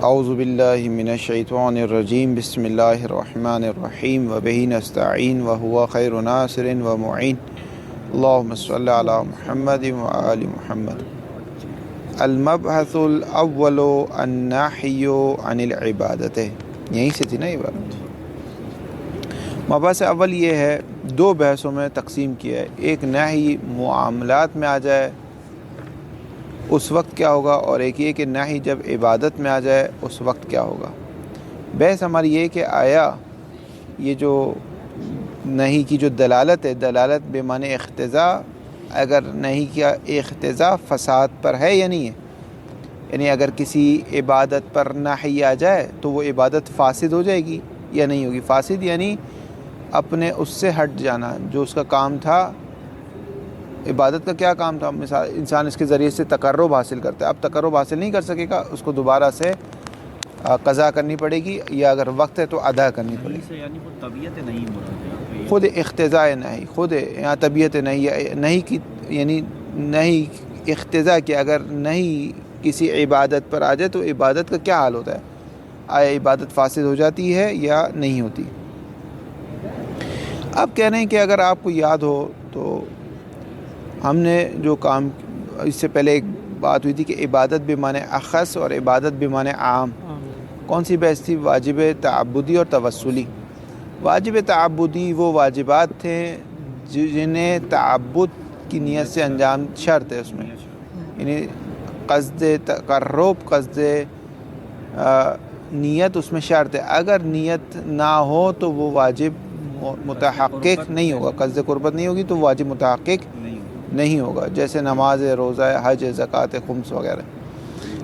اعوذ باللہ من الشیطان الرجیم بسم اللہ الرحمن الرحیم وبہ نستعین وہو خیر ناصر ومعین اللہم صلی علی محمد وآل محمد۔ المبحث الاول النہی عن العبادت، یہیں سے تھی نا عبادت۔ مبحث اول یہ ہے، دو بحثوں میں تقسیم کیا ہے۔ ایک نہی معاملات میں آ جائے اس وقت کیا ہوگا، اور ایک یہ کہ نہی جب عبادت میں آ جائے اس وقت کیا ہوگا۔ بحث ہماری یہ کہ آیا یہ جو نہی کی جو دلالت ہے، دلالت بے معنی اقتضاء، اگر نہی کا اقتضاء فساد پر ہے یا نہیں ہے، یعنی اگر کسی عبادت پر نہی آ جائے تو وہ عبادت فاسد ہو جائے گی یا نہیں ہوگی۔ فاسد یعنی اپنے اس سے ہٹ جانا، جو اس کا کام تھا۔ عبادت کا کیا کام تھا؟ مثال انسان اس کے ذریعے سے تقرب حاصل کرتا ہے، اب تقرب حاصل نہیں کر سکے گا، اس کو دوبارہ سے قضا کرنی پڑے گی، یا اگر وقت ہے تو ادا کرنی پڑے گی۔ یعنی وہ طبیعت نہیں مراد ہے، خود اقتضاء نہیں، خود یہاں طبیعت نہیں کی، یعنی نہیں اقتضاء کہ اگر نہیں کسی عبادت پر آ جائے تو عبادت کا کیا حال ہوتا ہے، آیا عبادت فاسد ہو جاتی ہے یا نہیں ہوتی۔ اب کہہ رہے ہیں کہ اگر آپ کو یاد ہو تو ہم نے جو کام اس سے پہلے ایک بات ہوئی تھی کہ عبادت بمعنی اخص اور عبادت بمعنی عام، کون سی بحث تھی؟ واجب تعبدی اور توسلی۔ واجب تعبدی وہ واجبات تھے جنہیں تعبد کی نیت سے انجام شرط ہے، اس میں یعنی قصد تقرب، قصد نیت اس میں شرط ہے۔ اگر نیت نہ ہو تو وہ واجب متحقق نہیں ہوگا، قصد قربت نہیں ہوگی تو واجب متحقق نہیں ہوگا، جیسے نماز، روزہ، حج، زکوٰۃ، خمس وغیرہ۔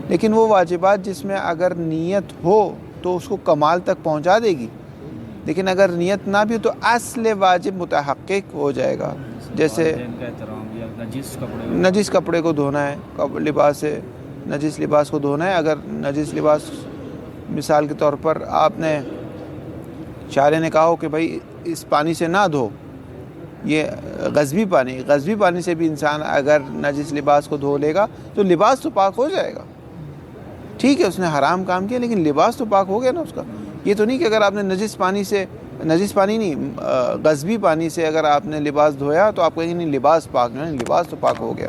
لیکن وہ واجبات جس میں اگر نیت ہو تو اس کو کمال تک پہنچا دے گی، لیکن اگر نیت نہ بھی ہو تو اصل واجب متحقق ہو جائے گا۔ جیسے نجس کپڑے کو دھونا ہے، لباس ہے، نجس لباس کو دھونا ہے۔ اگر نجس لباس، مثال کے طور پر آپ نے شارع نے کہا ہو کہ بھائی اس پانی سے نہ دھو، یہ غضبی پانی سے بھی انسان اگر نجس لباس کو دھو لے گا تو لباس تو پاک ہو جائے گا۔ ٹھیک ہے اس نے حرام کام کیا لیکن لباس تو پاک ہو گیا نا اس کا۔ یہ تو نہیں کہ اگر آپ نے غضبی پانی سے اگر آپ نے لباس دھویا تو آپ کہیں گے نہیں لباس پاک نہیں، لباس تو پاک ہو گیا۔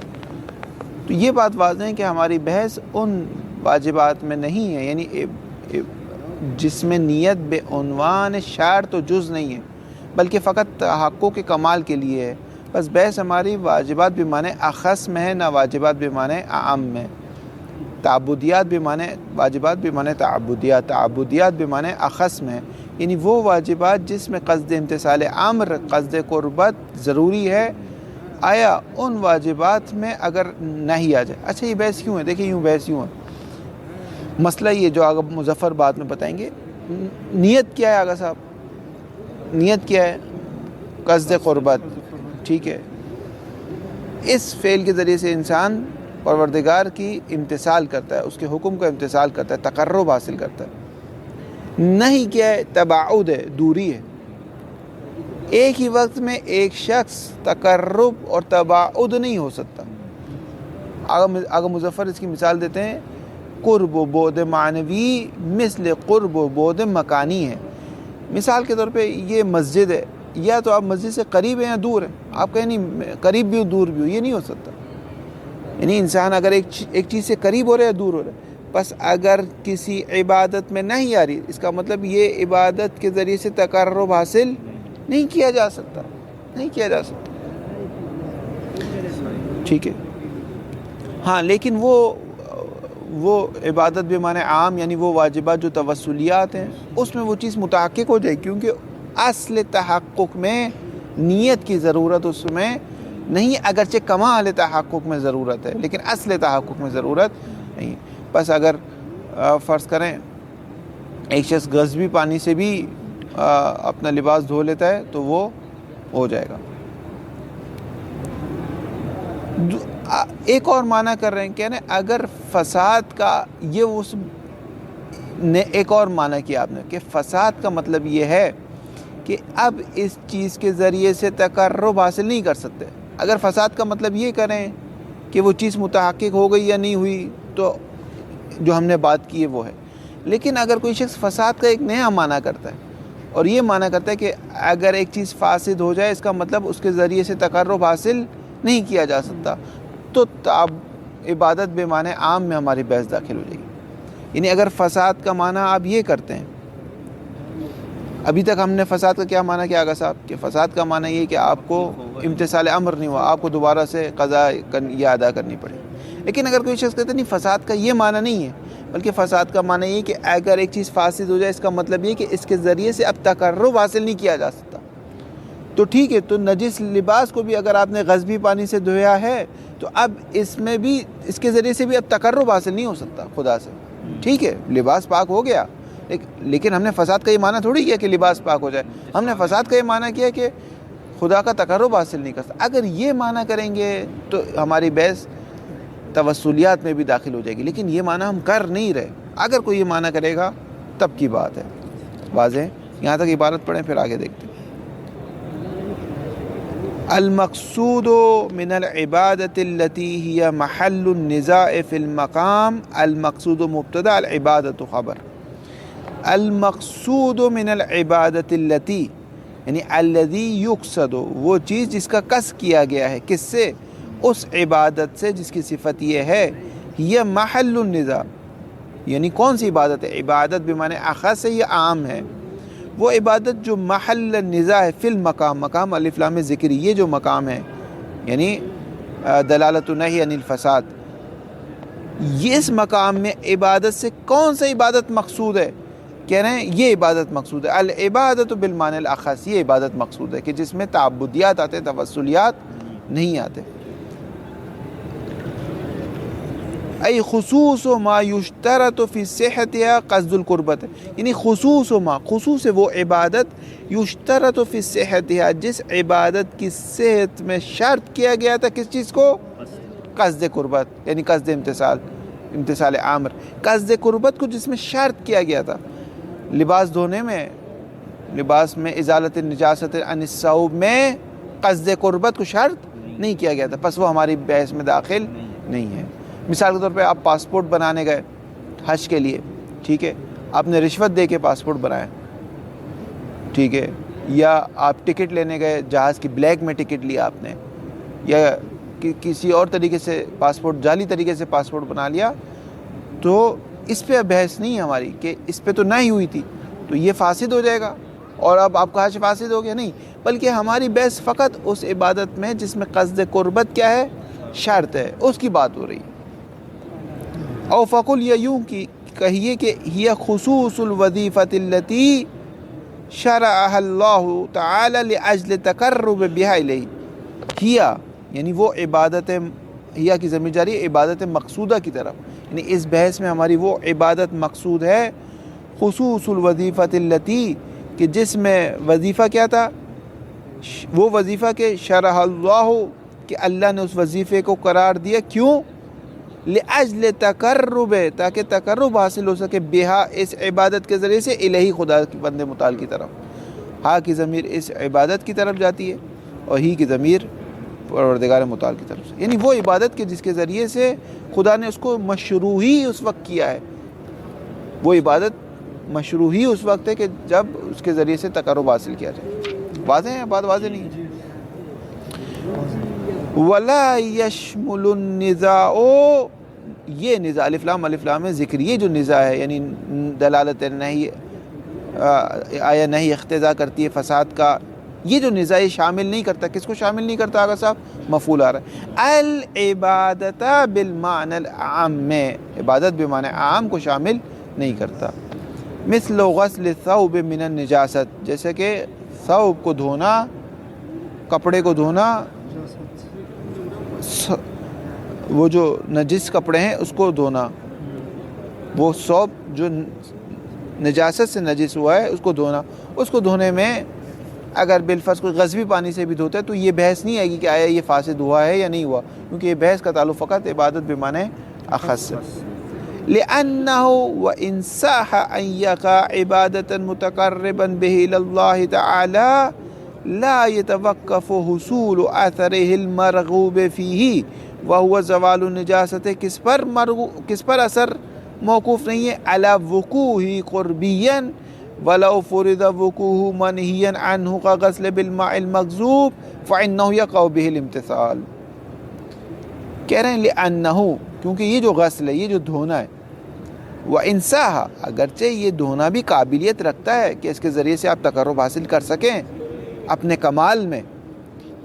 تو یہ بات واضح ہے کہ ہماری بحث ان واجبات میں نہیں ہے، یعنی جس میں نیت بے عنوان شرط و جز نہیں ہے بلکہ فقط تحقق کے کمال کے لیے ہے۔ بس بحث ہماری واجبات بمعنی اخص میں ہے، نہ واجبات بمعنی عام میں۔ تعبدیات بمعنی واجبات بمعنی تعبدیات بمعنی اخص میں، یعنی وہ واجبات جس میں قصد امتثال امر، قصد قربت ضروری ہے۔ آیا ان واجبات میں اگر نہیں آ جائے، اچھا یہ بحث کیوں ہے؟ دیکھیں یوں بحث یوں ہے، مسئلہ یہ جو آگا مظفر بعد میں بتائیں گے۔ نیت کیا ہے آگا صاحب؟ نیت کیا ہے؟ قصد قربت، ٹھیک ہے۔ اس فعل کے ذریعے سے انسان پروردگار کی امتثال کرتا ہے، اس کے حکم کا امتثال کرتا ہے، تقرب حاصل کرتا ہے۔ نہیں کیا ہے؟ تباعد ہے، دوری ہے۔ ایک ہی وقت میں ایک شخص تقرب اور تباعد نہیں ہو سکتا۔ آگا مظفر اس کی مثال دیتے ہیں، قرب و بعد معنوی مثل قرب و بعد مکانی ہے۔ مثال کے طور پہ یہ مسجد ہے، یا تو آپ مسجد سے قریب ہیں یا دور ہیں، آپ کہیں نہیں قریب بھی ہو دور بھی ہو، یہ نہیں ہو سکتا۔ یعنی انسان اگر ایک چیز سے قریب ہو رہا ہے یا دور ہو رہا ہے، بس اگر کسی عبادت میں نہیں آ رہی، اس کا مطلب یہ عبادت کے ذریعے سے تقرب حاصل نہیں کیا جا سکتا، نہیں کیا جا سکتا، ٹھیک ہے۔ ہاں لیکن وہ عبادت بمعنی عام، یعنی وہ واجبات جو توسلیات ہیں، اس میں وہ چیز متحقق ہو جائے، کیونکہ اصل تحقق میں نیت کی ضرورت اس میں نہیں، اگرچہ کمال تحقق میں ضرورت ہے لیکن اصل تحقق میں ضرورت نہیں۔ بس اگر فرض کریں ایک شخص غضبی پانی سے بھی اپنا لباس دھو لیتا ہے تو وہ ہو جائے گا۔ ایک اور معنی کر رہے ہیں، کہہ رہے ہیں اگر فساد کا یہ نے ایک اور معنی کیا آپ نے کہ فساد کا مطلب یہ ہے کہ اب اس چیز کے ذریعے سے تقرب حاصل نہیں کر سکتے۔ اگر فساد کا مطلب یہ کریں کہ وہ چیز متحقق ہو گئی یا نہیں ہوئی تو جو ہم نے بات کی ہے وہ ہے، لیکن اگر کوئی شخص فساد کا ایک نیا معنی کرتا ہے اور یہ معنی کرتا ہے کہ اگر ایک چیز فاسد ہو جائے اس کا مطلب اس کے ذریعے سے تقرب حاصل نہیں کیا جا سکتا، تو اب عبادت بے معنی عام میں ہماری بحث داخل ہو جائے گی۔ یعنی اگر فساد کا معنی آپ یہ کرتے ہیں، ابھی تک ہم نے فساد کا کیا معنی کیا آگا صاحب، کہ فساد کا معنی یہ کہ آپ کو امتثال امر نہیں ہوا، آپ کو دوبارہ سے قضا یا ادا کرنی پڑے۔ لیکن اگر کوئی شخص کہتے نہیں فساد کا یہ معنی نہیں ہے، بلکہ فساد کا معنی یہ کہ اگر ایک چیز فاسد ہو جائے اس کا مطلب یہ کہ اس کے ذریعے سے اب تقرب حاصل نہیں کیا جا سکتا، تو ٹھیک ہے، تو نجس لباس کو بھی اگر آپ نے غضبی پانی سے دھویا ہے تو اب اس میں بھی اس کے ذریعے سے بھی اب تقرب حاصل نہیں ہو سکتا خدا سے، ٹھیک ہے، لباس پاک ہو گیا، لیکن ہم نے فساد کا یہ معنی تھوڑی کیا کہ لباس پاک ہو جائے، ہم نے فساد کا یہ معنی کیا کہ خدا کا تقرب حاصل نہیں کر سکتا۔ اگر یہ معنی کریں گے تو ہماری بحث توسلیات میں بھی داخل ہو جائے گی، لیکن یہ معنی ہم کر نہیں رہے۔ اگر کوئی یہ معنی کرے گا تب کی بات ہے، واضح ہے؟ یہاں تک عبارت پڑھیں پھر آگے دیکھتے ہیں۔ المقصود من العبادة التي هي محل النزاع في المقام، المقصود مبتدا العبادة خبر۔ المقصود من العبادة التي یعنی الذي يقصد، وہ چیز جس کا قصد کیا گیا ہے، کس سے؟ اس عبادت سے جس کی صفت یہ ہے، یہ محل النزاع، یعنی کون سی عبادت ہے؟ عبادت بمعنی اخص ہے یا عام ہے؟ وہ عبادت جو محل النزاع ہے، فی المقام، مقام الف لام ذکری، یہ جو مقام ہے یعنی دلالت نہی عن الفساد، یہ اس مقام میں عبادت سے کون سا عبادت مقصود ہے؟ کہہ رہے ہیں یہ عبادت مقصود ہے، العبادت بالمعنی الاخص، یہ عبادت مقصود ہے کہ جس میں تعبدیات آتے، توسلیات نہیں آتے۔ ای خصوص ما یشترط فی صحتها قصد القربت، یعنی خصوص ما، خصوص وہ عبادت یشترط فی صحتها، جس عبادت کی صحت میں شرط کیا گیا تھا کس چیز کو؟ قصد قربت، یعنی قصد امتثال امر، قصد قربت کو جس میں شرط کیا گیا تھا۔ لباس دھونے میں، لباس میں ازالت النجاست عن الثوب میں قصد قربت کو شرط نہیں کیا گیا تھا، پس وہ ہماری بحث میں داخل نہیں ہے۔ مثال کے طور پہ آپ پاسپورٹ بنانے گئے حج کے لیے، ٹھیک ہے، آپ نے رشوت دے کے پاسپورٹ بنایا، ٹھیک ہے، یا آپ ٹکٹ لینے گئے جہاز کی، بلیک میں ٹکٹ لیا آپ نے، یا کسی اور طریقے سے پاسپورٹ، جعلی طریقے سے پاسپورٹ بنا لیا، تو اس پہ بحث نہیں ہے ہماری کہ اس پہ تو نہ ہی ہوئی تھی تو یہ فاسد ہو جائے گا اور اب آپ کا حج فاسد ہو گیا، نہیں، بلکہ ہماری بحث فقط اس عبادت میں جس میں قصد قربت کیا ہے؟ شرط ہے، اس کی بات ہو رہی ہے۔ او فقل، یا یوں کی کہیے کہ ہی خصوص الوظیفۃ التي شرعها اللہ تعالی لاجل تقرب بها الیہ، ہیا یعنی وہ عبادت، ہیا کی ضمیر جاری عبادت مقصودہ کی طرف، یعنی اس بحث میں ہماری وہ عبادت مقصود ہے، خصوص الوظیفۃ التي، کہ جس میں وظیفہ کیا تھا؟ وہ وظیفہ کہ شرع اللہ، کہ اللہ نے اس وظیفے کو قرار دیا، کیوں؟ لأجل تقرب، تاکہ تقرب حاصل ہو سکے، بہا اس عبادت کے ذریعے سے، الہی خدا کے بندے متعال کی طرف۔ ہاں کی ضمیر اس عبادت کی طرف جاتی ہے اور ہی کی ضمیر پروردگار متعال کی طرف سے، یعنی وہ عبادت کے جس کے ذریعے سے خدا نے اس کو مشروع ہی اس وقت کیا ہے، وہ عبادت مشروع ہی اس وقت ہے کہ جب اس کے ذریعے سے تقرب حاصل کیا جائے۔ واضح ہے بات؟ واضح نہیں ہے؟ ولا یشمل النزاع، یہ نزاع الف لام ذکر، یہ جو نزاع ہے یعنی دلالت نہیں آیا نہیں اقتضا کرتی ہے فساد کا، یہ جو نزاع شامل نہیں کرتا، کس کو شامل نہیں کرتا آگا صاحب؟ مفعول آ رہا ہے، العبادت بالمعنی العام، میں عبادت بمعنی عام کو شامل نہیں کرتا۔ مثل غسل الثوب من النجاست، جیسے کہ ثوب کو دھونا، کپڑے کو دھونا، وہ جو نجس کپڑے ہیں اس کو دھونا، وہ ثوب جو نجاست سے نجس ہوا ہے اس کو دھونا، اس کو دھونے میں اگر بالفرض کوئی غضبی پانی سے بھی دھوتا ہے تو یہ بحث نہیں آئے گی کہ آیا یہ فاسد ہوا ہے یا نہیں ہوا، کیونکہ یہ بحث کا تعلق فقط عبادت بمعنی اخص ہے۔ لأنه وإن صح أن يقع عبادة متقربا به إلى الله تعالى لا يتوقف حصول أثره المرغوب فيه وهو زوال النجاسة، کس پر اثر موقوف نہیں ہے علی وقوع قربیا ولو فرض وقوع منہیا عنہ کا غسل بالماء المغصوب فإنه يقع به الامتثال. کہہ رہے ہیں لأنہ، کیونکہ یہ جو غسل ہے، یہ جو دھونا ہے، وَإِنْسَاهَا، اگرچہ یہ دھونا بھی قابلیت رکھتا ہے کہ اس کے ذریعے سے آپ تقرب حاصل کر سکیں اپنے کمال میں.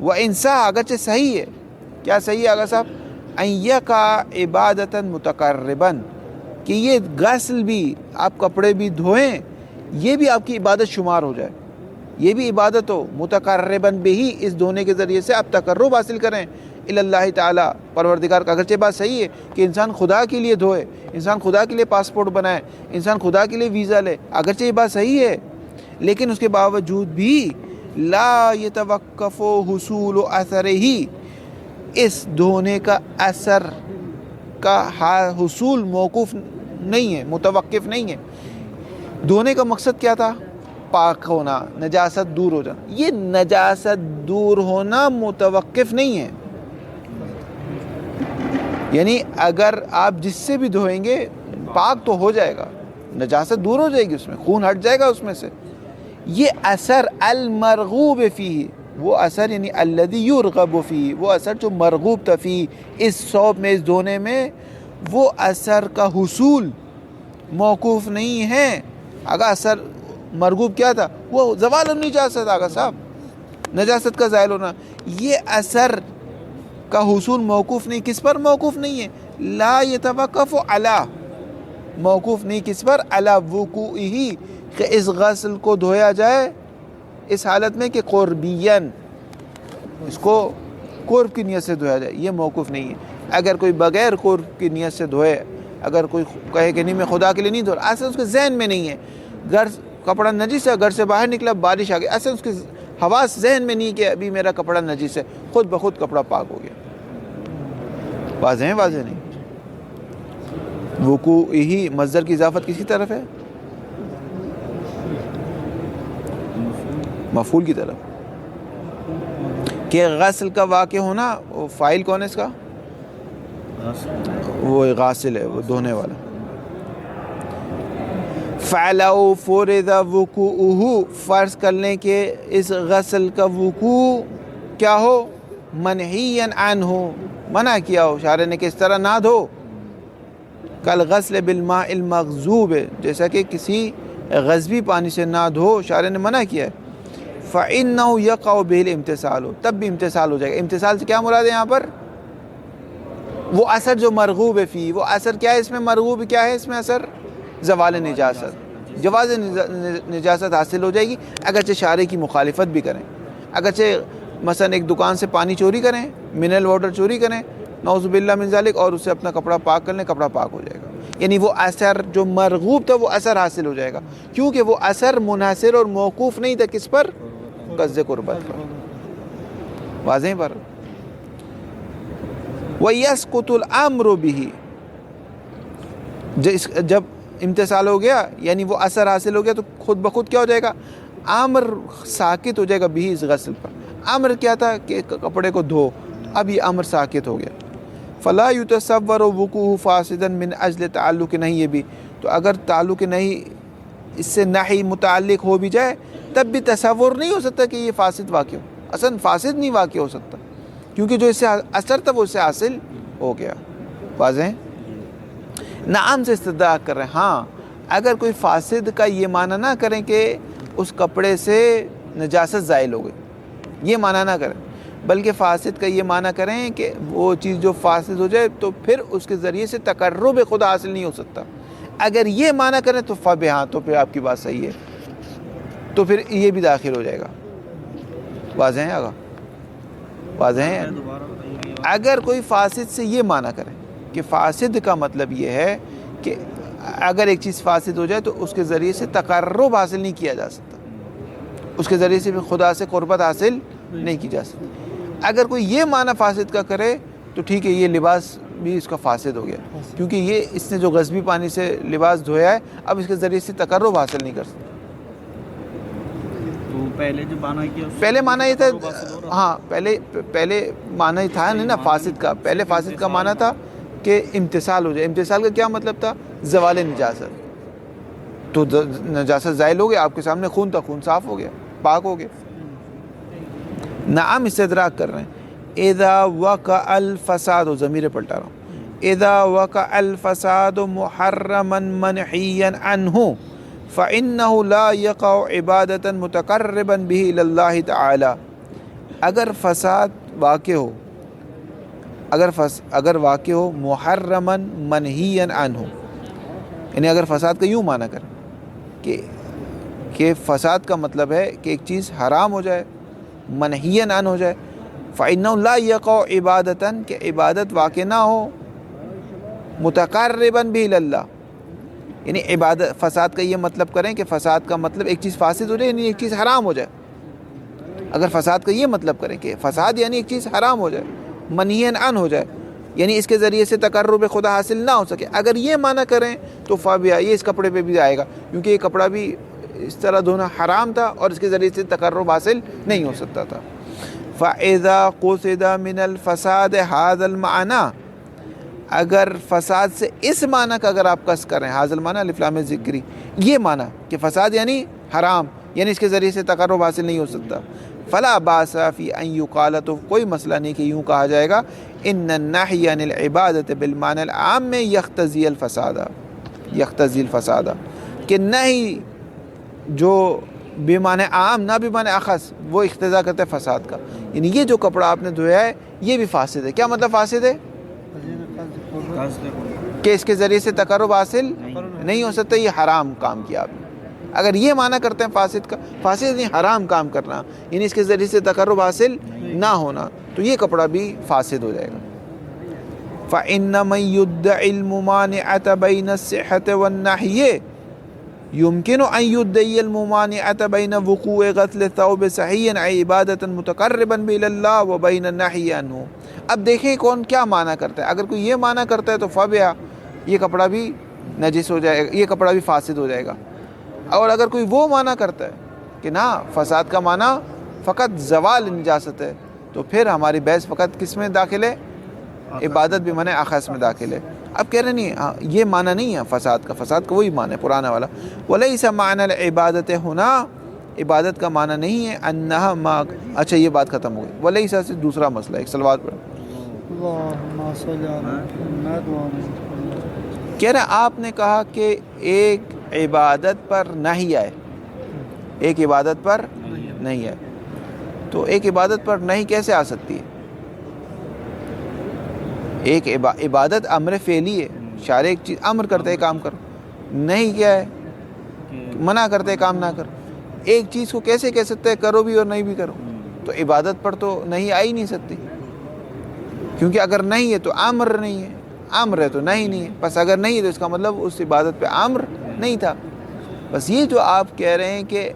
وَإِنْسَاهَا، اگرچہ صحیح ہے. کیا صحیح ہے آگا صاحب؟ أَنْ يَقَعَ عِبَادَةً مُتَقَرِّبًا، کہ یہ غسل بھی، آپ کپڑے بھی دھوئیں، یہ بھی آپ کی عبادت شمار ہو جائے، یہ بھی عبادت ہو. متقرباً بہی، اس دھونے کے ذریعے سے آپ تقرب حاصل کریں اللہ تعالیٰ، پروردگار کا. اگرچہ بات صحیح ہے کہ انسان خدا کے لیے دھوئے، انسان خدا کے لیے پاسپورٹ بنائے، انسان خدا کے لیے ویزا لے، اگرچہ یہ بات صحیح ہے، لیکن اس کے باوجود بھی لا یتوقف حصول اثرہ، اس دھونے کا اثر کا حصول موقوف نہیں ہے، متوقف نہیں ہے. دھونے کا مقصد کیا تھا؟ پاک ہونا، نجاست دور ہو جانا. یہ نجاست دور ہونا متوقف نہیں ہے. یعنی اگر آپ جس سے بھی دھوئیں گے پاک تو ہو جائے گا، نجاست دور ہو جائے گی، اس میں خون ہٹ جائے گا اس میں سے. یہ اثر المرغوب فیہ، وہ اثر یعنی الذی یرغب فیہ، وہ اثر جو مرغوب تھا فیہ، اس صوب میں، اس دھونے میں، وہ اثر کا حصول موقوف نہیں ہے. اگر اثر مرغوب کیا تھا؟ وہ زوال النجاست. آگا صاحب، نجاست کا زائل ہونا، یہ اثر کا حصول موقوف نہیں. کس پر موقوف نہیں ہے؟ لا یتوقف علی، موقوف نہیں کس پر؟ علی وقوعہ، کہ اس غسل کو دھویا جائے اس حالت میں کہ قربیاً، اس کو قرب کی نیت سے دھویا جائے، یہ موقوف نہیں ہے. اگر کوئی بغیر قرب کی نیت سے دھوئے، اگر کوئی کہے کہ نہیں میں خدا کے لیے نہیں دھو رہا، اصل اس کے ذہن میں نہیں ہے. گھر کپڑا نجس ہے، گھر سے باہر نکلا، بارش آ گئی، اصل اس کے حواس ذہن میں نہیں کہ ابھی میرا کپڑا نجس ہے، خود بخود کپڑا پاک ہو گیا. واضح ہے؟ واضح نہیں. وقوعہ مصدر کی اضافت کسی طرف ہے؟ مفعول کی طرف. کہ غسل کا واقع ہونا، وہ فاعل کون ہے اس کا؟ وہ غاسل ہے، وہ دھونے والا. فَعْلَوْ فُرِضَ وُقُوعُهُ، فرض کر لیں کہ اس غسل کا وقوع کیا ہو؟ منہیًا عنہ، منع کیا ہو، شارع نے کہ اس طرح نہ دھو. کل غسل بالماء المغصوب، جیسا کہ کسی غصبی پانی سے نہ دھو، شارع نے منع کیا ہے. فَإِنَّهُ يَقَعُ بِهِ الْامْتِثَالُ، تب بھی امتثال ہو جائے گا. امتثال سے کیا مراد ہے یہاں پر؟ وہ اثر جو مرغوب ہے فی، وہ اثر کیا ہے اس میں؟ مرغوب کیا ہے اس میں اثر؟ زوال نجاست، جواز نجاست حاصل ہو جائے گی. اگرچہ شارع کی مخالفت بھی کریں، اگرچہ مثلا ایک دکان سے پانی چوری کریں، منرل واٹر چوری کریں، نعوذ باللہ من ذالک، اور اس سے اپنا کپڑا پاک کر لیں، کپڑا پاک ہو جائے گا. یعنی وہ اثر جو مرغوب تھا وہ اثر حاصل ہو جائے گا، کیونکہ وہ اثر منحصر اور موقوف نہیں تھا کس پر؟ قصد قربت پر. واضح پر. وَيَسْقُطُ الْأَمْرُ بِهِ، جب امتثال ہو گیا یعنی وہ اثر حاصل ہو گیا تو خود بخود کیا ہو جائے گا؟ امر ساکت ہو جائے گا بھی اس غسل پر. امر کیا تھا کہ کپڑے کو دھو، اب یہ امر ساکت ہو گیا. فلا یتصور وقوع فاسدا من اجل تعلق نہیں، یہ بھی تو اگر تعلق نہیں اس سے نہی متعلق ہو بھی جائے تب بھی تصور نہیں ہو سکتا کہ یہ فاسد واقع ہو. اصلا فاسد نہیں واقع ہو سکتا، کیونکہ جو اس سے اثر تھا وہ اس سے حاصل ہو گیا. واضح ہے؟ نعم سے استدعا کر رہے ہیں. ہاں اگر کوئی فاسد کا یہ معنی نہ کریں کہ اس کپڑے سے نجاست زائل ہو گئی، یہ معنی نہ کریں، بلکہ فاسد کا یہ معنی کریں کہ وہ چیز جو فاسد ہو جائے تو پھر اس کے ذریعے سے تقرب خدا حاصل نہیں ہو سکتا. اگر یہ معنی کریں تو ہاں، تو پھر آپ کی بات صحیح ہے، تو پھر یہ بھی داخل ہو جائے گا. واضح ہے؟ آگا واضح ہے. اگر کوئی فاسد سے یہ معنی کرے کہ فاسد کا مطلب یہ ہے کہ اگر ایک چیز فاسد ہو جائے تو اس کے ذریعے سے تقرب حاصل نہیں کیا جا سکتا، اس کے ذریعے سے بھی خدا سے قربت حاصل نہیں کی جا سکتی. اگر کوئی یہ معنی فاسد کا کرے تو ٹھیک ہے، یہ لباس بھی اس کا فاسد ہو گیا، کیونکہ یہ اس نے جو غصبی پانی سے لباس دھویا ہے اب اس کے ذریعے سے تقرب حاصل نہیں کر سکتا. پہلے جو معنی کیا، پہلے معنی یہ تھا، ہاں پہلے معنی تھا نہیں نا فاسد کا. پہلے فاسد کا معنی تھا کہ امتثال ہو جائے. امتثال کا کیا مطلب تھا؟ زوال نجاست. تو نجاست زائل ہو گیا، آپ کے سامنے خون تھا، خون صاف ہو گیا، پاک ہو گیا. نعم استدراک کر رہے ہیں. اذا وقع الفساد، ضمیر پلٹا رہا ہوں، اذا وقع الفساد محرما منحیا عنہ فإنه لا يقع عبادة متقربا به الى اللہ تعالی. اگر فساد واقع ہو، اگر واقع ہو محرما منحیا عنہ، یعنی اگر فساد کا یوں معنی کریں کہ فساد کا مطلب ہے کہ ایک چیز حرام ہو جائے، منحیا عنہ ہو جائے، فإنه لا يقع عبادة، کہ عبادت واقع نہ ہو متقربا به الى اللہ، یعنی عبادت فساد کا یہ مطلب کریں کہ فساد کا مطلب ایک چیز فاسد ہو جائے، یعنی ایک چیز حرام ہو جائے. اگر فساد کا یہ مطلب کریں کہ فساد یعنی ایک چیز حرام ہو جائے، منہی عن ہو جائے، یعنی اس کے ذریعے سے تقرب خدا حاصل نہ ہو سکے، اگر یہ معنی کریں تو فابیا، یہ اس کپڑے پہ بھی آئے گا، کیونکہ یہ کپڑا بھی اس طرح دھونا حرام تھا اور اس کے ذریعے سے تقرب حاصل نہیں ہو سکتا تھا. فَإِذَا قُصِدَ مِنَ الْفَسَادِ هَذَا الْمَعْنَى، اگر فساد سے اس معنی کا اگر آپ قصد کریں، حاصل معنی الف لام ذکری، یہ معنی کہ فساد یعنی حرام، یعنی اس کے ذریعے سے تقرب حاصل نہیں ہو سکتا، فلا باس فی ان یقال، تو کوئی مسئلہ نہیں کہ یوں کہا جائے گا ان النہی عن العبادت بالمعنی العام یقتضی الفساد، کہ نہیں جو بمعنی عام نہ بمعنی اخص وہ اقتضا کرتا ہے فساد کا. یعنی یہ جو کپڑا آپ نے دھویا ہے یہ بھی فاسد ہے. کیا مطلب فاسد ہے؟ کہ اس کے ذریعے سے تقرب حاصل نہیں ہو سکتا، یہ حرام کام کیا آپ نے. اگر یہ معنی کرتے ہیں فاسد کا، فاسد نہیں حرام کام کرنا، یعنی اس کے ذریعے سے تقرب حاصل نہ ہونا، تو یہ کپڑا بھی فاسد ہو جائے گا. فَإِنَّ مَن يُدَّعِ الْمُمَانِعَةَ بَيْنَ الصِّحَّةِ وَالنَّهْيِ يُمْكِنُ أَن يُدَّعِيَ الْمُمَانِعَةَ بَيْنَ وُقُوعِ غَسْلِ الثَّوْبِ صَحِيحًا عِبَادَةً مُتَقَرِّبًا بِإِلَى اللَّهِ وَبَيْنَ النَّهْيِ عَنْهُ. اب دیکھیں کون کیا معنی کرتا ہے. اگر کوئی یہ معنی کرتا ہے تو فبیا، یہ کپڑا بھی نجس ہو جائے گا، یہ کپڑا بھی فاسد ہو جائے گا. اور اگر کوئی وہ معنی کرتا ہے کہ نہ فساد کا معنی فقط زوال نجاست ہے، تو پھر ہماری بحث فقط کس میں داخل ہے؟ عبادت بھی معنی اخص میں داخل ہے. اب کہہ رہے نہیں یہ معنی نہیں ہے فساد کا، فساد کا وہی معنی ہے پرانا والا. ولیس معنی العبادت ہونا، عبادت کا معنی نہیں ہے انہا ما. اچھا یہ بات ختم ہو گئی. ولیس سے دوسرا مسئلہ، ایک سلوات پڑھ. اللہم صلی علی محمد و کہہ رہے آپ نے کہا کہ ایک عبادت پر نہیں آئے، ایک عبادت پر نہیں آئے، تو ایک عبادت پر نہیں کیسے آ سکتی ہے؟ ایک عبادت امر فعلی ہے، شارع ایک چیز امر کرتے کام کرو، نہیں کیا ہے منع کرتے کام نہ کرو. ایک چیز کو کیسے کہہ سکتے ہیں کرو بھی اور نہیں بھی کرو؟ تو عبادت پر تو نہیں آ ہی نہیں سکتی، کیونکہ اگر نہیں ہے تو امر نہیں ہے، امر ہے تو نہیں ہے. بس اگر نہیں ہے تو اس کا مطلب اس عبادت پہ امر نہیں تھا. بس یہ جو آپ کہہ رہے ہیں کہ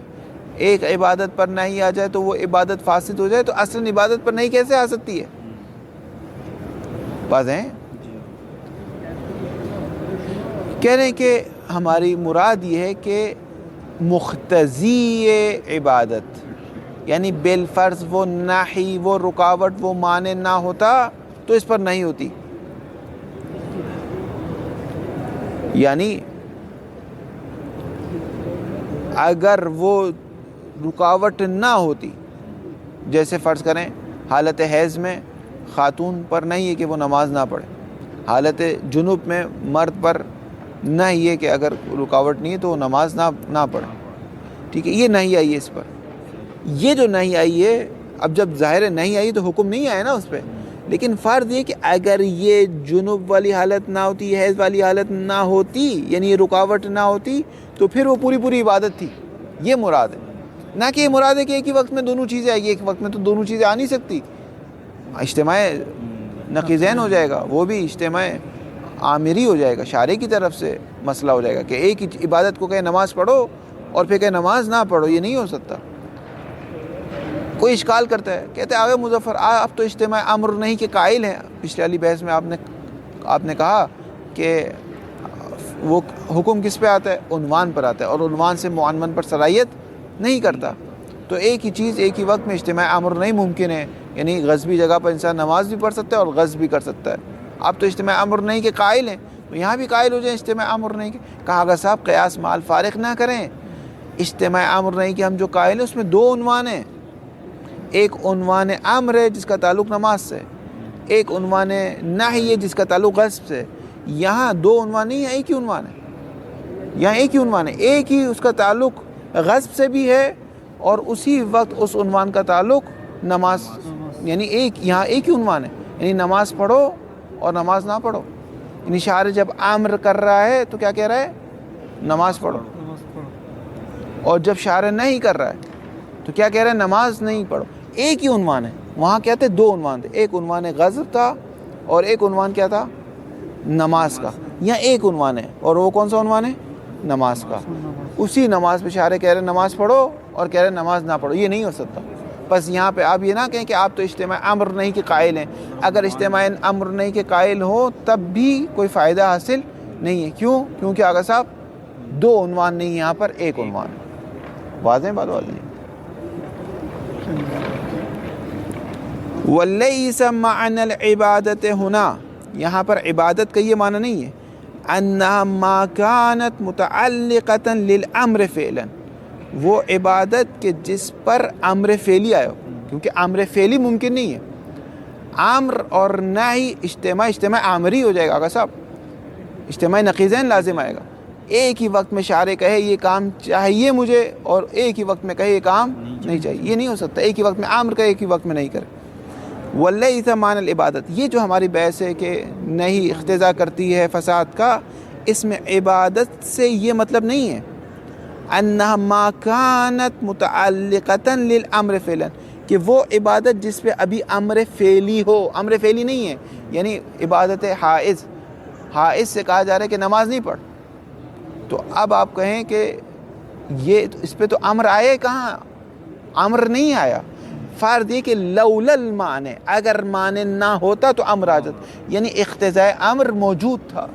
ایک عبادت پر نہیں آ جائے تو وہ عبادت فاسد ہو جائے، تو اصل عبادت پر نہیں کیسے آ سکتی ہے؟ بات ہے کہہ رہے ہیں کہ ہماری مراد یہ ہے کہ مقتضی عبادت، یعنی بالفرض وہ ناحی، وہ رکاوٹ، وہ مانع نہ ہوتا تو اس پر نہیں ہوتی. یعنی اگر وہ رکاوٹ نہ ہوتی، جیسے فرض کریں حالت حیض میں خاتون پر نہیں ہے کہ وہ نماز نہ پڑھے، حالت جنوب میں مرد پر نہیں ہے کہ اگر رکاوٹ نہیں ہے تو وہ نماز نہ پڑھے. ٹھیک ہے، یہ نہیں آئی ہے اس پر. یہ جو نہیں آئی ہے، اب جب ظاہر نہیں آئی تو حکم نہیں آیا نا اس پہ، لیکن فرض یہ کہ اگر یہ جنوب والی حالت نہ ہوتی، حیض والی حالت نہ ہوتی، یعنی یہ رکاوٹ نہ ہوتی، تو پھر وہ پوری عبادت تھی. یہ مراد ہے، نہ کہ یہ مراد ہے کہ ایک ہی وقت میں دونوں چیزیں آئیں گی. ایک وقت میں تو دونوں چیزیں آ نہیں سکتی، اجتماع نقیضین ہو جائے گا، وہ بھی اجتماع عامری ہو جائے گا، شارع کی طرف سے مسئلہ ہو جائے گا کہ ایک ہی عبادت کو کہے نماز پڑھو اور پھر کہے نماز نہ پڑھو. یہ نہیں ہو سکتا. کوئی اشکال کرتا ہے، کہتے ہیں آگے مظفر اب تو اجتماع امر نہیں کے قائل ہیں. پچھلے والی بحث میں آپ نے کہا کہ وہ حکم کس پہ آتا ہے؟ عنوان پر آتا ہے، اور عنوان سے معنون پر صلاحیت نہیں کرتا. تو ایک ہی چیز ایک ہی وقت میں اجتماع امر نہیں ممکن ہے. یعنی غصبی جگہ پر انسان نماز بھی پڑھ سکتا ہے اور غصب بھی کر سکتا ہے. آپ تو اجتماع امر نہیں کے قائل ہیں، تو یہاں بھی قائل ہو جائیں اجتماع امر نہیں کے۔ کہا اگر صاحب قیاس مال فارق نہ کریں، اجتماع امر نہیں کے ہم جو قائل ہیں اس میں دو عنوان ہیں، ایک عنوان امر ہے جس کا تعلق نماز سے، ایک عنوان نہی ہے جس کا تعلق غصب سے۔ یہاں دو عنوان نہیں ہے، ایک ہی عنوان ہے، یہاں ایک ہی عنوان ہے، ایک ہی اس کا تعلق غصب سے بھی ہے اور اسی وقت اس عنوان کا تعلق نماز، یعنی یہاں ایک ہی عنوان ہے، یعنی نماز پڑھو اور نماز نہ پڑھو۔ یعنی شارع جب امر کر رہا ہے تو کیا کہہ رہا ہے؟ نماز پڑھو، نماز پڑھو۔ اور جب شارع نہیں کر رہا ہے تو کیا کہہ رہا ہے؟ نماز نہیں پڑھو۔ ایک ہی عنوان ہے، وہاں کیا تھے؟ دو عنوان تھے، ایک عنوان غضب تھا اور ایک عنوان کیا تھا؟ نماز کا۔ یہاں ایک عنوان ہے اور وہ کون سا عنوان ہے؟ نماز کا۔ اسی نماز پہ شارع کہہ رہے نماز پڑھو اور کہہ رہے نماز نہ پڑھو، یہ نہیں ہو سکتا۔ بس یہاں پہ آپ یہ نہ کہیں کہ آپ تو اجتماع امر نہیں کے قائل ہیں، اگر اجتماع امر نہیں کے قائل ہو تب بھی کوئی فائدہ حاصل نہیں ہے۔ کیوں؟ کیونکہ آگا صاحب دو عنوان نہیں، یہاں پر ایک عنوان ہے۔ واضح بات؟ واضح ہے۔ وَلَيْسَ مَعْنَى الْعِبَادَةِ هُنَا، یہاں پر عبادت کا یہ معنی نہیں ہے أَنَّهَا مَا كَانَتْ مُتَعَلِّقَةً لِلْأَمْرِ فِعْلًا، وہ عبادت کہ جس پر امر فعلی آئے ہو، کیونکہ امر فعلی ممکن نہیں ہے۔ امر اور نہی اجتماع امری ہو جائے گا آقا صاحب، اجتماع نقیضین لازم آئے گا۔ ایک ہی وقت میں شارع کہے یہ کام چاہیے مجھے اور ایک ہی وقت میں کہے یہ کام نہیں چاہیے، یہ نہیں ہو سکتا۔ ایک ہی وقت میں امر کہے ایک ہی وقت میں نہیں کرے۔ وَلَيْسَ مَعْنَى الْعِبَادَةِ، یہ جو ہماری بحث ہے کہ نہیں اقتضا کرتی ہے فساد کا، اس میں عبادت سے یہ مطلب نہیں ہے أَنَّهَا مَا كَانَتْ مُتَعَلِّقَةً لِلْأَمْرِ فِعْلًا، کہ وہ عبادت جس پہ ابھی امر فعلی ہو، امر فعلی نہیں ہے، یعنی عبادت حائض سے کہا جا رہا ہے کہ نماز نہیں پڑھ، تو اب آپ کہیں کہ یہ اس پہ تو امر آئے کہاں؟ امر نہیں آیا۔ فرض یہ کہ لولا المعنی، اگر معنی نہ ہوتا تو امر آ جاتا، یعنی اقتضاء امر موجود تھا۔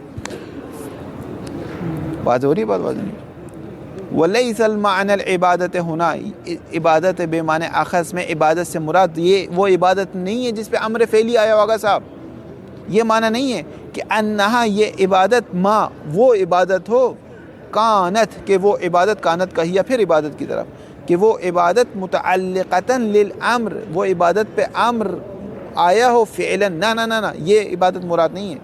بات ہو رہی ہے؟ بات واضح نہیں۔ وَلَيْسَ الْمَعْنَى الْعِبَادَةِ هُنَا، عبادت بے معنی اخذ میں عبادت سے مراد یہ وہ عبادت نہیں ہے جس پہ امر فعلی آیا ہوگا صاحب، یہ معنی نہیں ہے کہ انہا یہ عبادت ما وہ عبادت ہو، کانت کہ وہ عبادت، کانت کہی یا پھر عبادت کی طرف، کہ وہ عبادت متعلقتاً للامر، وہ عبادت پہ امر آیا ہو فعلا، نہ یہ عبادت مراد نہیں ہے۔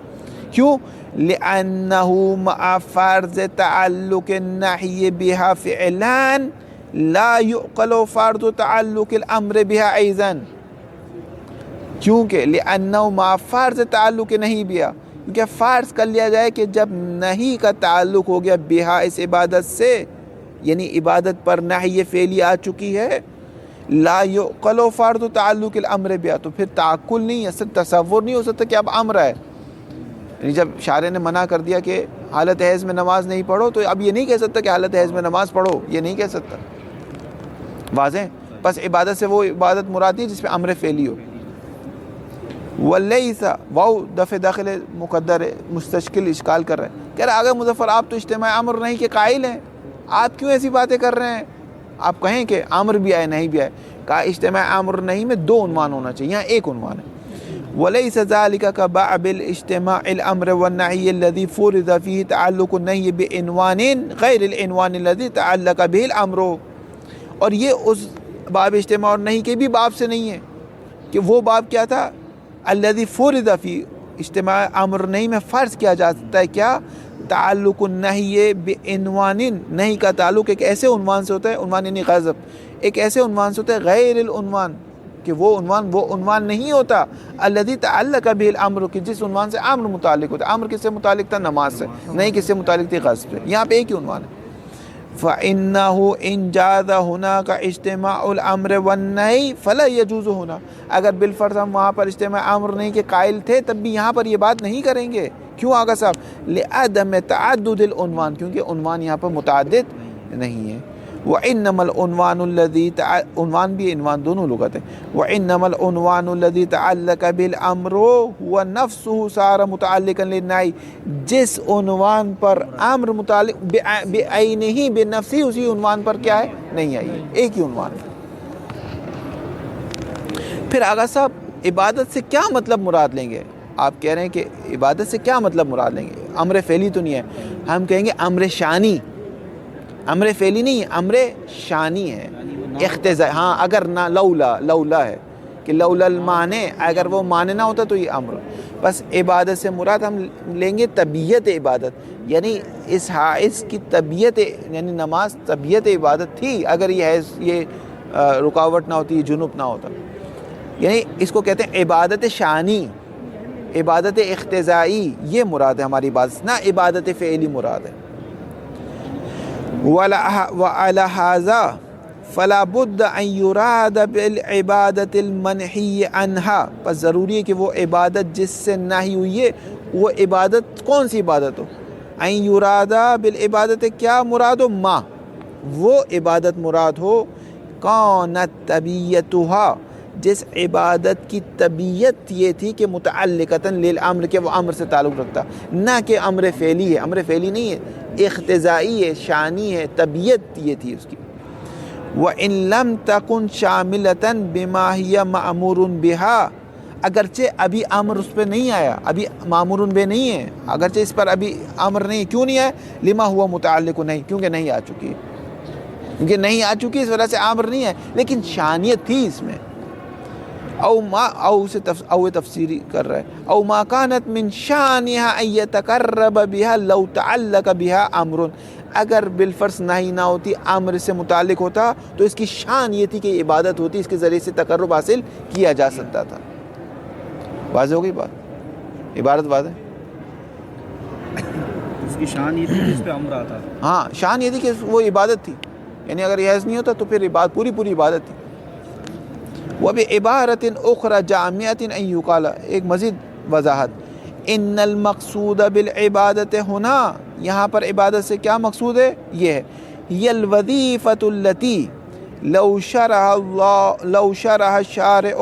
کیوں؟ لأنه مع فرض تعلق النحی بها فعلا لا يعقل فرض تعلق الامر بها ايضا، کیونکہ لأنه مع فرض تعلق نہیں بها، کیونکہ فرض کر لیا جائے کہ جب نہیں کا تعلق ہو گیا بها اس عبادت سے، یعنی عبادت پر نحی فعلی آ چکی ہے، لا يعقل فرض تعلق الامر بها، تو پھر تعقل نہیں ہے، صرف تصور نہیں ہو سکتا کہ اب امر ہے۔ یعنی جب شارع نے منع کر دیا کہ حالت حیض میں نماز نہیں پڑھو، تو اب یہ نہیں کہہ سکتا کہ حالت حیض میں نماز پڑھو، یہ نہیں کہہ سکتا۔ واضح؟ بس عبادت سے وہ عبادت مراد نہیں جس پہ امر فعلی ہو۔ وَلَيْسَ واو دفع داخل مقدر مستشکل اشکال کر رہے ہیں، کہہ رہے آگے مظفر آپ تو اجتماع امر نہیں کے قائل ہیں، آپ کیوں ایسی باتیں کر رہے ہیں؟ آپ کہیں کہ امر بھی آئے نہیں بھی آئے، کہا اجتماع امر نہیں میں دو عنوان ہونا چاہیے، یہاں ایک عنوان ہے۔ وَلَيْسَ ذَلِكَ كَبَعْبِ الْاجْتِمَاعِ الْأَمْرِ وَالنَّهْيِ الَّذِي فُرِضَ فِيهِ تَعَلُّقُ النَّهْيِ بِعِنْوَانٍ غَيْرِ الْعِنْوَانِ الَّذِي تَعَلَّقَ بِهِ الْأَمْرُ، اور یہ اس باب اجتماع اور نہیں کے بھی باب سے نہیں ہے کہ وہ باب کیا تھا؟ الَّذِي فُرِضَ فِيهِ، اجتماع امر نہیں میں فرض کیا جاتا ہے کیا؟ تعلق النہی بعنوان، نہیں کا تعلق ایک ایسے عنوان سے ہوتا ہے، عنوان یعنی غضب، ایک ایسے عنوان سے ہوتا ہے غیر العنوان، کہ وہ عنوان نہیں ہوتا الذی تعلق به الامر، کہ جس عنوان سے امر متعلق ہوتا ہے۔ امر کس سے متعلق تھا؟ نماز سے، نہیں کس سے متعلق تھی؟ غضب سے۔ یہاں پہ ایک ہی عنوان ہے۔ فَإِنَّهُ إِنْ جَازَ هُنَاكَ اجتماع الْأَمْرِ وَالنَّهْيِ فَلَا يَجُوزُ هُنَا، اگر بالفرض ہم وہاں پر اجتماع امر نہیں کے قائل تھے تب بھی یہاں پر یہ بات نہیں کریں گے۔ کیوں آقا صاحب؟ لِعَدَمِ تَعَدُّدِ العنوان، کیونکہ عنوان یہاں پر متعدد نہیں ہے۔ وَإِنَّمَا الْعُنْوَانُ الَّذِي عنوان بھی عنوان دونوں لغت ہیں۔ وَإِنَّمَا الْعُنْوَانُ الَّذِي تَعَلَّقَ بِالْأَمْرُ هُوَ نَفْسُهُ صَارَ مُتَعَلِّقًا لِلنَّهِي، جس عنوان پر امر متعلق بعینہ بنفسی، اسی عنوان پر کیا ہے؟ نہیں آئی، ایک ہی عنوان ہے۔ پھر آقا صاحب عبادت سے کیا مطلب مراد لیں گے؟ آپ کہہ رہے ہیں کہ عبادت سے کیا مطلب مراد لیں گے؟ امر فعلی تو نہیں ہے، ہم کہیں گے امر شانی، امر فعلی نہیں ہے، امر شانی ہے، اقتضاء. ہاں اگر نہ لولا ہے کہ لولا المعنی، اگر وہ معنی نہ ہوتا تو یہ امر. بس عبادت سے مراد ہم لیں گے طبیعت عبادت، یعنی اس حائض کی طبیعت، یعنی نماز طبیعت عبادت تھی اگر یہ رکاوٹ نہ ہوتی، جنوب نہ ہوتا. یعنی اس کو کہتے ہیں عبادت شانی، عبادت اقتضائی، یہ مراد ہے ہماری عبادت، نہ عبادت فعلی مراد ہے. وَعَلَى هَذَا فَلَا بُدَّ أَن يُرَادَ بِالْعِبَادَةِ الْمَنْهِيِّ عَنْهَا، پس ضروری ہے کہ وہ عبادت جس سے نہی ہوئی ہے، وہ عبادت کون سی عبادت ہو؟ أَن يُرَادَ بِالْعِبَادَةِ، کیا مراد ہو؟ ما، وہ عبادت مراد ہو كَانَتْ طَبِيَّتُهَا، جس عبادت کی طبیعت یہ تھی کہ متعلقتاً للامر، کہ وہ امر سے تعلق رکھتا، نہ کہ امر فعلی ہے. امر فعلی نہیں ہے، اقتضائی ہے، شانی ہے، طبیعت یہ تھی اس کی. وَإِن لَمْ تَكُنْ شَامِلَةً بِمَا هِيَ مَأْمُورٌ بِهَا، اگرچہ ابھی امر اس پہ نہیں آیا، ابھی مامور بے نہیں ہے، اگرچہ اس پر ابھی امر نہیں، کیوں نہیں آیا؟ لما ہوا متعلق نہیں، کیونکہ نہیں آ چکی ہے، کیونکہ نہیں آ چکی اس وجہ سے امر نہیں ہے، لیکن شانیت تھی اس میں. او تفسیری کر رہا ہے، او ما كانت من شانها ان يتقرب بها لو تعلق بها امر، اگر بالفرض نہیں نہ ہوتی، امر سے متعلق ہوتا تو اس کی شان یہ تھی کہ عبادت ہوتی، اس کے ذریعے سے تقرب حاصل کیا جا سکتا تھا. واضح ہو گئی بات؟ عبارت واضح؟ اس کی شان یہ تھی کہ اس پہ امر آتا. ہاں شان یہ تھی کہ وہ عبادت تھی، یعنی اگر یہ نہیں ہوتا تو پھر عبادت پوری عبادت تھی. وَبِعِبَارَةٍ أُخْرَى جَامِعَةٍ أَن يُقَالَ، ایک مزید وضاحت، ان المقصود بالعبادت ہونا، یہاں پر عبادت سے کیا مقصود ہے؟ یہ ہے هي الوظیفة التي لو شرع الشارع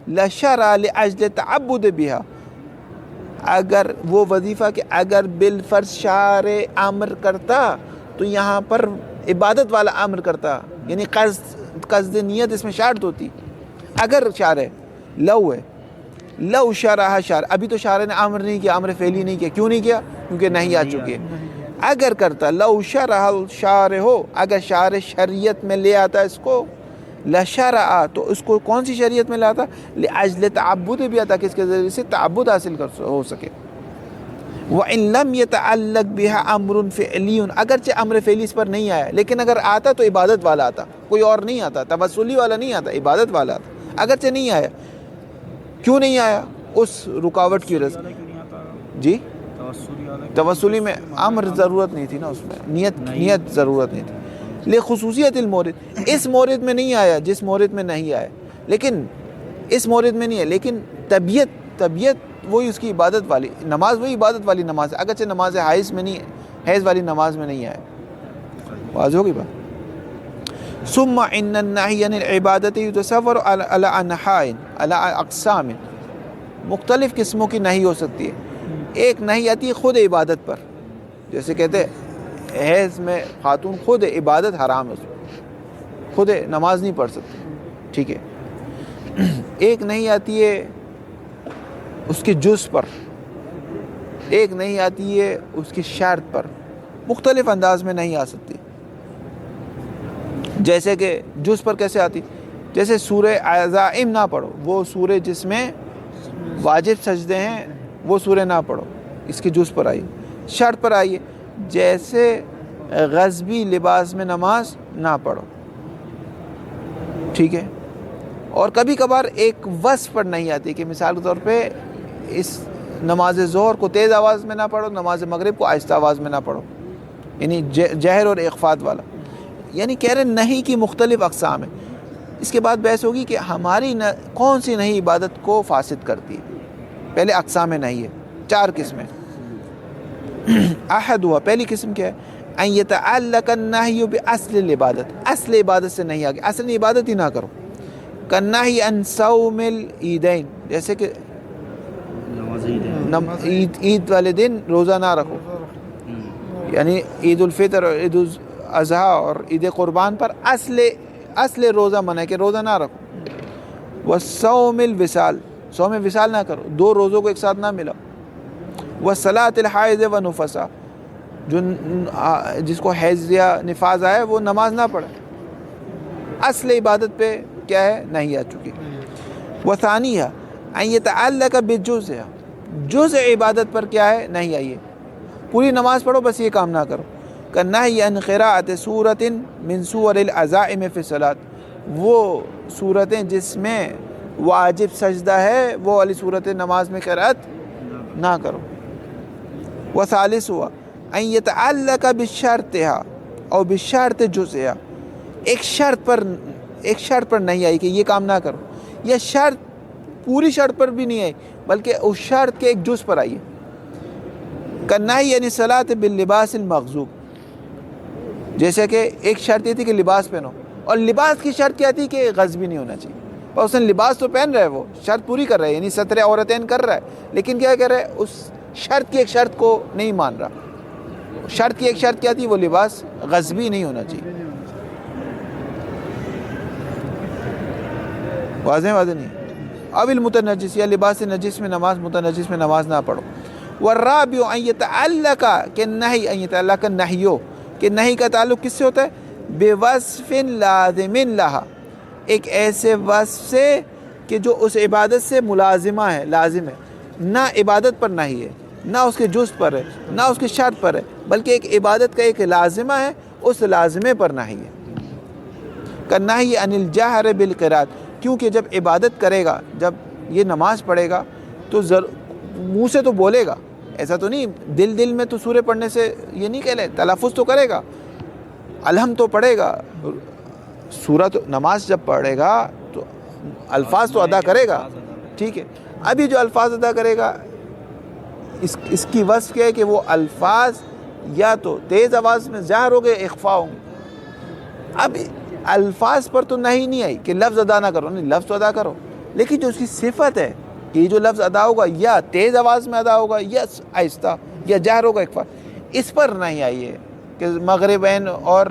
لشرع لأجل تعبد بها، اگر وہ وظیفہ کہ اگر بالفرض شارع امر کرتا تو یہاں پر عبادت والا امر کرتا، یعنی قصد نیت اس میں شرط ہوتی. اگر شارع لو ہے، لو شرع شارع، ابھی تو شارع نے امر نہیں کیا، امر فعلی نہیں کیا، کیوں نہیں کیا؟ کیونکہ نہیں آ چکی ہے. اگر کرتا، لو شرع شارع ہو، اگر شارع شریعت میں لے آتا اس کو، لشرع، تو اس کو کون سی شریعت میں لاتا؟ لأجل تعبد بھی آتا، کہ اس کے ذریعے سے تعبد حاصل ہو سکے. وَإِن لَمْ يَتَعَلَّقْ بِهَا أَمْرٌ فِعْلِيٌّ، اگرچہ امر فعلی اس پر نہیں آیا، لیکن اگر آتا تو عبادت والا آتا، کوئی اور نہیں آتا، توسلی والا نہیں آتا، عبادت والا آتا. اگرچہ نہیں آیا، کیوں نہیں آیا؟ اس رکاوٹ کی وجہ سے. جی توسلی میں امر ضرورت نہیں تھی نا، اس میں نیت ضرورت نہیں تھی. لخصوصیت المورد، اس مورد میں نہیں آیا جس مورد میں نہیں آیا، لیکن اس مورد میں نہیں ہے، لیکن طبیعت وہی اس کی عبادت والی نماز، وہی عبادت والی نماز ہے، اگرچہ نماز حیض میں نہیں ہے، حیض والی نماز میں نہیں آیا. واضح ہوگی بات؟ ثم ان النهي عن العبادت يتصور على انحاء على اقسام، مختلف قسموں کی نہیں ہو سکتی ہے. ایک نہیں آتی خود عبادت پر، جیسے کہتے ہیں حیض میں خاتون خود عبادت حرام ہے، خود نماز نہیں پڑھ سکتی، ٹھیک ہے. ایک نہیں آتی ہے اس کے جز پر، ایک نہیں آتی ہے اس کی شرط پر، مختلف انداز میں نہیں آ سکتی. جیسے کہ جز پر کیسے آتی؟ جیسے سورہ عزائم نہ پڑھو، وہ سورہ جس میں واجب سجدے ہیں وہ سورہ نہ پڑھو، اس کے جز پر آئیے. شرط پر آئیے، جیسے غضبی لباس میں نماز نہ پڑھو، ٹھیک ہے. اور کبھی کبھار ایک وصف پر نہیں آتی، کہ مثال کے طور پہ اس نماز ظہر کو تیز آواز میں نہ پڑھو، نماز مغرب کو آہستہ آواز میں نہ پڑھو، یعنی جہر اور اخفات والا. یعنی کہہ رہے نہیں کی مختلف اقسام ہیں. اس کے بعد بحث ہوگی کہ ہماری کون سی نہیں عبادت کو فاسد کرتی ہے. پہلے اقسام نہیں ہے، 4 قسمیں. احد ہوا، پہلی قسم کیا ہے؟ ان یتعلق النہی باصل العبادت، اصل عبادت سے نہیں آگے، اصل عبادت ہی نہ کرو. کنہی ان صوم العیدین، جیسے کہ عید والے دن روزہ نہ رکھو، یعنی عید الفطر اور عید الاضحیٰ اور عید قربان پر اصل روزہ منع ہے کہ روزہ نہ رکھو. والصوم الوصال، صوم وصال نہ کرو، 2 روزوں کو ایک ساتھ نہ ملاؤ. وصلاۃ الحائض و نفسا، جو جس کو حیض یا نفاس آئے وہ نماز نہ پڑھے. اصل عبادت پہ کیا ہے؟ نہیں آ چکی. وثانیہ ان یتعلق بجزء، جزء عبادت پر کیا ہے؟ نہیں آئیے. پوری نماز پڑھو بس یہ کام نہ کرو. کنہی عن قراءۃ سورۃ من سور العزائم فی الصلاۃ، وہ صورتیں جس میں واجب سجدہ ہے وہ والی صورت نماز میں قرأت نہ کرو. وثالث ہوا ان یتعلق بشرطها او بشرط جزئها، ایک شرط پر نہیں آئی کہ یہ کام نہ کرو، یا شرط پوری شرط پر بھی نہیں آئی بلکہ اس شرط کے ایک جز پر آئی. کنہی یعنی صلاۃ باللباس المغضوب، جیسے کہ ایک شرط یہ تھی کہ لباس پہنو، اور لباس کی شرط کیا تھی کہ غضبی نہیں ہونا چاہیے. اور اس نے لباس تو پہن رہا ہے، وہ شرط پوری کر رہا ہے، یعنی ستر عورتین کر رہا ہے، لیکن کیا کر رہا ہے؟ اس شرط کی ایک شرط کو نہیں مان رہا. شرط کی ایک شرط کیا تھی؟ وہ لباس غضبی نہیں ہونا چاہیے. واضح نہیں. اب المتنجس، یا لباس نجس میں نماز، متنجس میں نماز نہ پڑھو. والرابع ان یتعلق، کہ نہی، ان یتعلق نہیو، کہ نہی کا تعلق کس سے ہوتا ہے؟ بوصف لازم لہا، ایک ایسے وصف سے کہ جو اس عبادت سے ملازمہ ہے، لازم ہے. نہ عبادت پر نہیں ہے، نہ اس کے جز پر ہے، نہ اس کی شرط پر ہے، بلکہ ایک عبادت کا ایک لازمہ ہے، اس لازمے پر نہیں ہے. کنہی عن الجہر بالقراءۃ، کیونکہ جب عبادت کرے گا، جب یہ نماز پڑھے گا تو منہ سے تو بولے گا، ایسا تو نہیں دل میں تو سورہ پڑھنے سے یہ نہیں کہہ لے، تلفظ تو کرے گا، الحمد تو پڑھے گا، سورہ تو نماز جب پڑھے گا تو الفاظ تو ادا کرے گا. ٹھیک ہے، ابھی جو الفاظ ادا کرے گا اس کی وصف کیا ہے کہ وہ الفاظ یا تو تیز آواز میں ظاہر ہو گئے، اخفا ہوں گے. اب الفاظ پر تو نہیں آئی کہ لفظ ادا نہ کرو، نہیں لفظ تو ادا کرو، لیکن جو اس کی صفت ہے کہ یہ جو لفظ ادا ہوگا یا تیز آواز میں ادا ہوگا یا آہستہ یا جہر ہوگا اخفا، اس پر نہیں آئی ہے کہ مغربین اور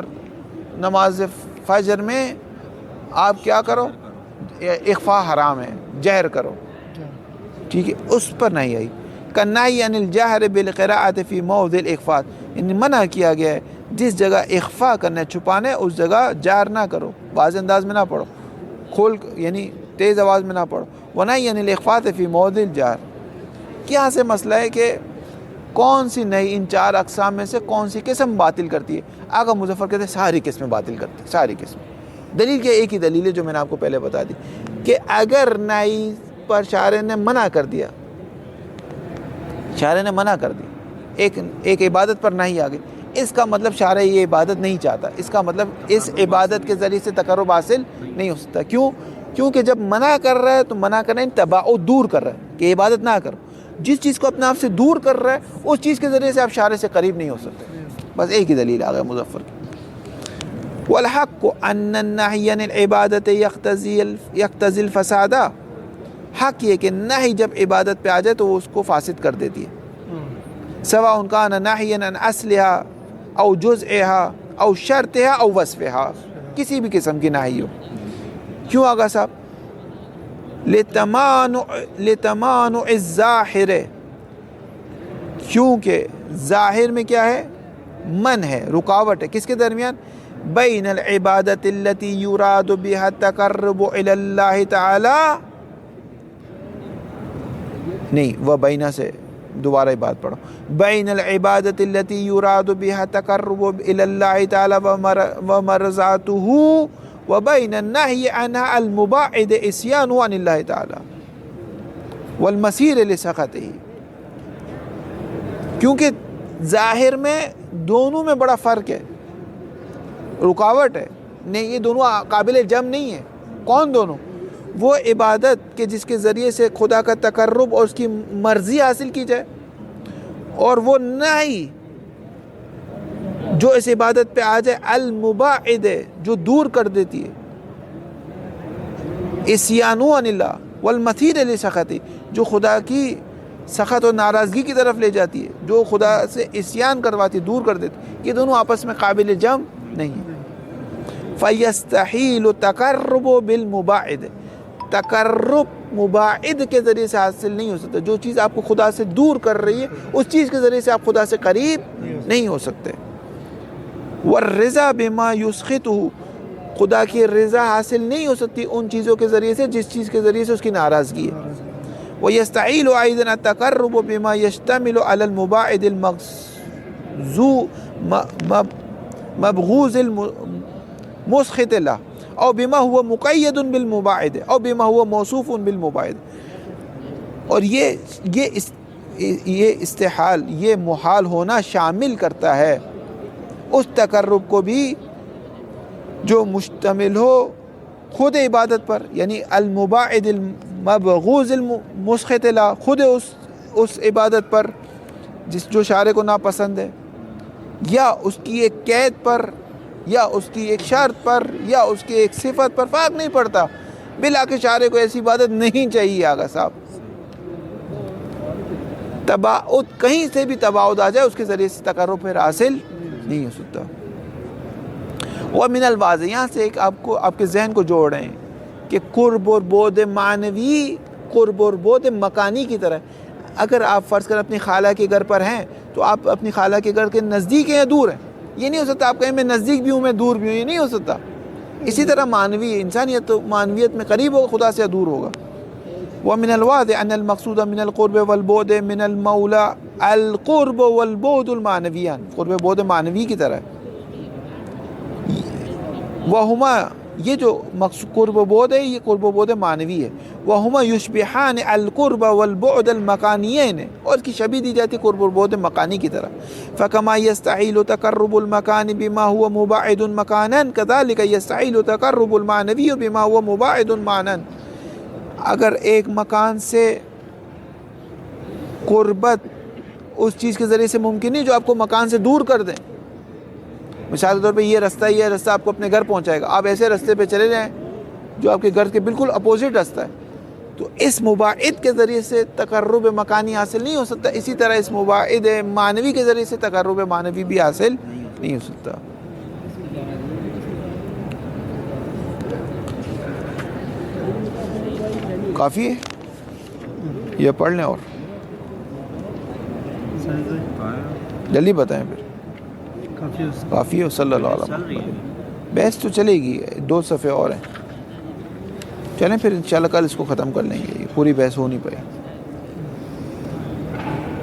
نماز فجر میں آپ کیا کرو؟ اخفا حرام ہے، جہر کرو. ٹھیک ہے، اس پر نہیں آئی. کنہی عن الجہر بالقراءۃ فی موضع الاخفاء، یعنی منع کیا گیا ہے جس جگہ اخفا کرنا، چھپانا ہے، اس جگہ جہر نہ کرو، واضح انداز میں نہ پڑھو، کھول یعنی تیز آواز میں نہ پڑھو. ونہی عن الاخفاء فی موضع الجہر، کیا سے مسئلہ ہے کہ کون سی نہیں ان 4 اقسام میں سے کون سی قسم باطل کرتی ہے؟ آقا مظفر کہتے ہیں ساری قسمیں باطل کرتی ہیں، ساری قسمیں. دلیل کیا؟ ایک ہی دلیل ہے جو میں نے آپ کو پہلے بتا دی کہ اگر نائی پر شارع نے منع کر دیا، شارع نے منع کر دی، ایک عبادت پر نہیں آ گئی، اس کا مطلب شارع یہ عبادت نہیں چاہتا، اس کا مطلب اس عبادت کے ذریعے سے تقرب حاصل نہیں ہو سکتا. کیونکہ جب منع کر رہا ہے تو منع کرنا ہے تباعد، دور کر رہا ہے کہ عبادت نہ کرو. جس چیز کو اپنے آپ سے دور کر رہا ہے اس چیز کے ذریعے سے آپ شارع سے قریب نہیں ہو سکتے. بس ایک ہی دلیل آ گیا مظفر کی. والحق ان النہی عن العبادت یقتضی الفساد، حق یہ کہ نہی جب عبادت پہ آ جائے تو وہ اس کو فاسد کر دیتی ہے. سواء کان نہیا عن اصلها او جزئها او شرطها او وصفها، کسی بھی قسم کی نہی ہو. کیوں آگا صاحب؟ لتمانع الظاہر، کیونکہ ظاہر میں کیا ہے؟ من ہے، رکاوٹ ہے، کس کے درمیان؟ بین العبادت التي يراد بها التقرب الى اللہ تعالی، نہیں وہ بینا سے دوبارہ یہ بات پڑھو، بین العبادت التي يراد بها التقرب الى اللہ تعالی ومرضاته وبین النہی عنها المباعد عصیان عن اللہ تعالی والمسیر لسخطہ. کیونکہ ظاہر میں دونوں میں بڑا فرق ہے، رکاوٹ ہے، نہیں یہ دونوں قابل جمع نہیں ہے. کون دونوں؟ وہ عبادت کہ جس کے ذریعے سے خدا کا تقرب اور اس کی مرضی حاصل کی جائے، اور وہ نہی جو اس عبادت پہ آ جائے المباعد، جو دور کر دیتی ہے، عصیان عن اللہ والمثیر لسخطہ، جو خدا کی سخط اور ناراضگی کی طرف لے جاتی ہے، جو خدا سے عصیان کرواتی، دور کر دیتی. یہ دونوں آپس میں قابل جمع نہیں ہے. فَيَسْتَحِيلُ تَقَرُّبُ بِالْمُبَاعِدِ، تقرب مباعد کے ذریعے سے حاصل نہیں ہو سکتا. جو چیز آپ کو خدا سے دور کر رہی ہے اس چیز کے ذریعے سے آپ خدا سے قریب نہیں ہو سکتے. والرضا بما یسخطہ، خدا کی رضا حاصل نہیں ہو سکتی ان چیزوں کے ذریعے سے جس چیز کے ذریعے سے اس کی ناراضگی ہے. وَيَسْتَعِيلُ أَيْضًا التَّقَرُّبُ بِمَا يَشْتَمِلُ عَلَى الْمُبَاعِدِ مبغوض المسخط له او بما هو مقید بالمباعد او بما هو موصوف بالمباعد. اور یہ استحال، یہ محال ہونا شامل کرتا ہے اس تقرب کو بھی جو مشتمل ہو خود عبادت پر، یعنی المباعد المبغوض المسخط له، خود اس عبادت پر جو شارع کو ناپسند ہے، یا اس کی ایک قید پر، یا اس کی ایک شرط پر، یا اس کی ایک صفت پر، فرق نہیں پڑتا. بلا کہ شارع کو ایسی عبادت نہیں چاہیے. آگا صاحب تباعد، کہیں سے بھی تباعد آ جائے اس کے ذریعے سے تقرب پھر حاصل نہیں ہو سکتا. ومن الواضح، یہاں سے ایک آپ کے ذہن کو جوڑ رہے ہیں کہ قرب اور بعد معنوی قرب اور بعد مکانی کی طرح. اگر آپ فرض کر اپنی خالہ کے گھر پر ہیں تو آپ اپنی خالہ کے گھر کے نزدیک ہیں یا دور ہیں؟ یہ نہیں ہو سکتا. آپ کہیں میں نزدیک بھی ہوں میں دور بھی ہوں، یہ نہیں ہو سکتا. اسی طرح معنوی انسانیت تو معنویت میں قریب ہوگا خدا سے دور ہوگا. ومن الواضح ان المقصود من القرب والبعد من المولى القرب والبعد المعنویان، قرب بعد معنوی کی طرح. وہما، یہ جو قرب و بعد ہے یہ قرب و بعد معنوی ہے. وہما یشبہان القرب والبعد المکانیین، اور اس کی شبیہ دی جاتی قرب و بعد مکانی کی طرح. فکما یستحیل تقرب المکان بما هو مباعد مکانا کذلک یستحیل تقرب المعنوی بما هو مباعد معنی. اگر ایک مکان سے قربت اس چیز کے ذریعے سے ممکن نہیں جو آپ کو مکان سے دور کر دیں. مثال کے طور پہ یہ رستہ آپ کو اپنے گھر پہنچائے گا، آپ ایسے رستے پہ چلے جائیں جو آپ کے گھر کے بالکل اپوزٹ رستہ ہے، تو اس مباعد کے ذریعے سے تقرب مکانی حاصل نہیں ہو سکتا. اسی طرح اس مباعد معنوی کے ذریعے سے تقرب معنوی بھی حاصل نہیں ہو سکتا. کافی ہے، یہ پڑھ لیں اور جلدی بتائیں پھر. کافی ہے. صلی اللہ علیہ وسلم. بحث تو چلے گی، 2 صفحے اور ہیں. چلیں پھر انشاءاللہ کل اس کو ختم کر لیں گے، پوری بحث ہو نہیں پائی.